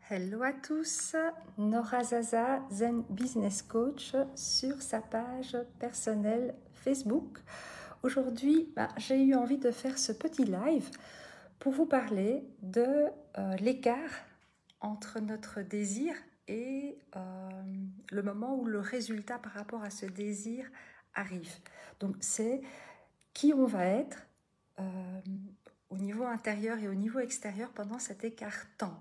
Hello à tous, Nora Zaza, Zen Business Coach sur sa page personnelle Facebook. Aujourd'hui, j'ai eu envie de faire ce petit live pour vous parler de l'écart entre notre désir et le moment où le résultat par rapport à ce désir arrive. Donc c'est qui on va être au niveau intérieur et au niveau extérieur pendant cet écart-temps.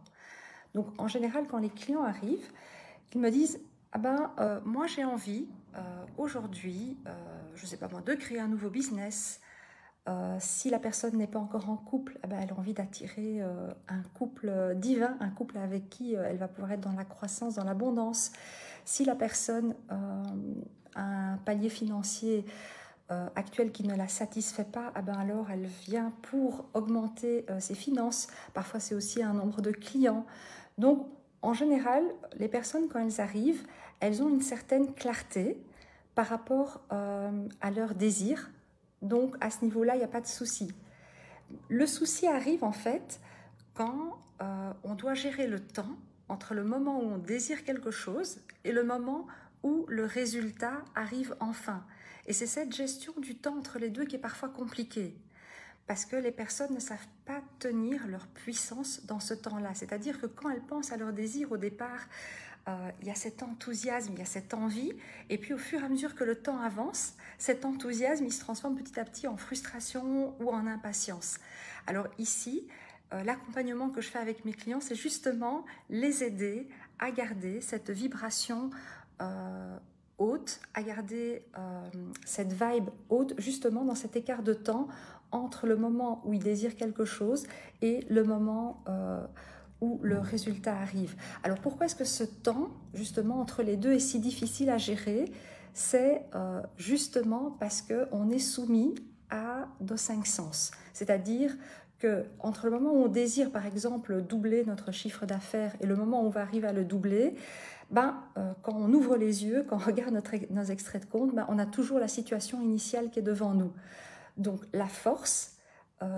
Donc en général, quand les clients arrivent, ils me disent moi j'ai envie aujourd'hui, je ne sais pas moi, de créer un nouveau business. Si la personne n'est pas encore en couple, elle a envie d'attirer un couple divin, un couple avec qui elle va pouvoir être dans la croissance, dans l'abondance. Si la personne a un palier financier actuel qui ne la satisfait pas, alors elle vient pour augmenter ses finances. Parfois c'est aussi un nombre de clients. Donc en général, les personnes quand elles arrivent, elles ont une certaine clarté par rapport à leurs désirs. Donc à ce niveau-là, il n'y a pas de souci. Le souci arrive en fait quand on doit gérer le temps entre le moment où on désire quelque chose et le moment où le résultat arrive enfin. Et c'est cette gestion du temps entre les deux qui est parfois compliquée. Parce que les personnes ne savent pas tenir leur puissance dans ce temps-là. C'est-à-dire que quand elles pensent à leur désir au départ, il y a cet enthousiasme, il y a cette envie, et puis au fur et à mesure que le temps avance, cet enthousiasme il se transforme petit à petit en frustration ou en impatience. Alors ici, l'accompagnement que je fais avec mes clients, c'est justement les aider à garder cette vibration haute, à garder cette vibe haute, justement dans cet écart de temps entre le moment où ils désirent quelque chose et le moment où le résultat arrive. Alors pourquoi est-ce que ce temps, justement, entre les deux est si difficile à gérer? C'est justement parce qu'on est soumis à nos cinq sens. C'est-à-dire que entre le moment où on désire, par exemple, doubler notre chiffre d'affaires et le moment où on va arriver à le doubler, quand on ouvre les yeux, quand on regarde nos extraits de compte, on a toujours la situation initiale qui est devant nous. Donc la force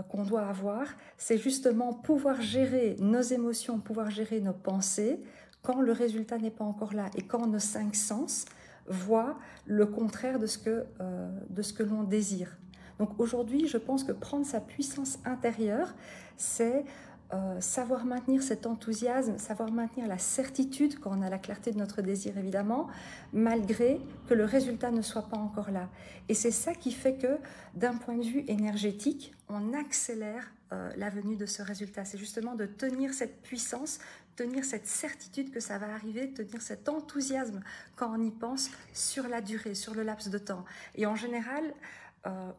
qu'on doit avoir, c'est justement pouvoir gérer nos émotions, pouvoir gérer nos pensées quand le résultat n'est pas encore là et quand nos cinq sens voient le contraire de ce que l'on désire. Donc aujourd'hui, je pense que prendre sa puissance intérieure, c'est savoir maintenir cet enthousiasme, savoir maintenir la certitude quand on a la clarté de notre désir évidemment, malgré que le résultat ne soit pas encore là. Et c'est ça qui fait que d'un point de vue énergétique, on accélère la venue de ce résultat. C'est justement de tenir cette puissance, tenir cette certitude que ça va arriver, tenir cet enthousiasme quand on y pense sur la durée, sur le laps de temps. Et en général,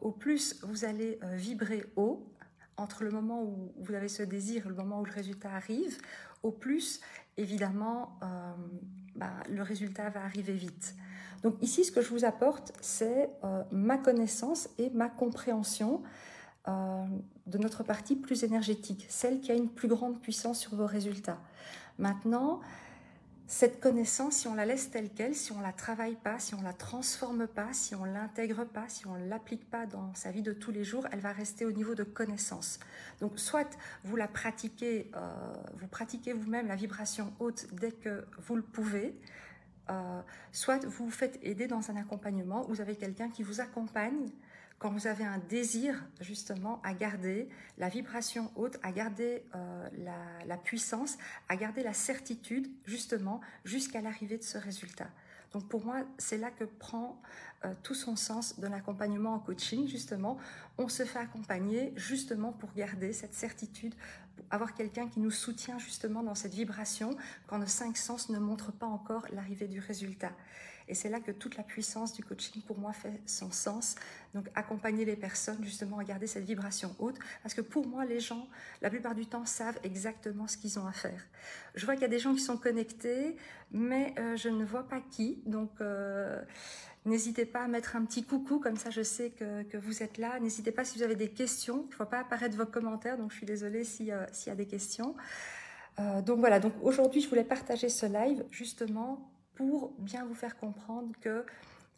au plus vous allez vibrer haut, entre le moment où vous avez ce désir et le moment où le résultat arrive, au plus, évidemment, le résultat va arriver vite. Donc ici, ce que je vous apporte, c'est ma connaissance et ma compréhension de notre partie plus énergétique, celle qui a une plus grande puissance sur vos résultats. Maintenant, cette connaissance, si on la laisse telle qu'elle, si on ne la travaille pas, si on ne la transforme pas, si on ne l'intègre pas, si on ne l'applique pas dans sa vie de tous les jours, elle va rester au niveau de connaissance. Donc soit vous la pratiquez, vous pratiquez vous-même la vibration haute dès que vous le pouvez, soit vous vous faites aider dans un accompagnement, vous avez quelqu'un qui vous accompagne quand vous avez un désir justement à garder la vibration haute, à garder la puissance, à garder la certitude justement jusqu'à l'arrivée de ce résultat. Donc pour moi, c'est là que prend tout son sens de l'accompagnement en coaching. Justement, on se fait accompagner justement pour garder cette certitude, pour avoir quelqu'un qui nous soutient justement dans cette vibration quand nos cinq sens ne montrent pas encore l'arrivée du résultat. Et c'est là que toute la puissance du coaching pour moi fait son sens. Donc accompagner les personnes justement à garder cette vibration haute, parce que pour moi les gens, la plupart du temps, savent exactement ce qu'ils ont à faire. Je vois qu'il y a des gens qui sont connectés, mais je ne vois pas qui. Donc n'hésitez pas à mettre un petit coucou, comme ça je sais que vous êtes là. N'hésitez pas si vous avez des questions, il ne faut pas apparaître vos commentaires, donc je suis désolée s'il y a des questions. Donc voilà, donc aujourd'hui je voulais partager ce live justement pour bien vous faire comprendre que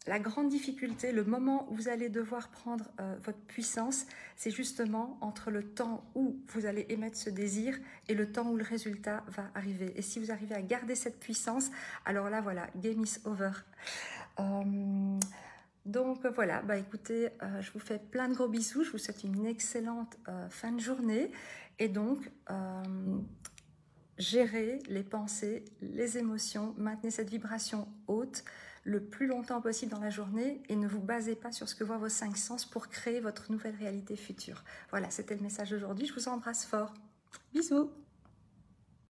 la grande difficulté, le moment où vous allez devoir prendre votre puissance, c'est justement entre le temps où vous allez émettre ce désir et le temps où le résultat va arriver. Et si vous arrivez à garder cette puissance, alors là, voilà, game is over. Donc voilà, bah écoutez, je vous fais plein de gros bisous, je vous souhaite une excellente fin de journée. Et donc, gérez les pensées, les émotions, maintenez cette vibration haute le plus longtemps possible dans la journée et ne vous basez pas sur ce que voient vos 5 sens pour créer votre nouvelle réalité future. Voilà, c'était le message d'aujourd'hui. Je vous embrasse fort. Bisous!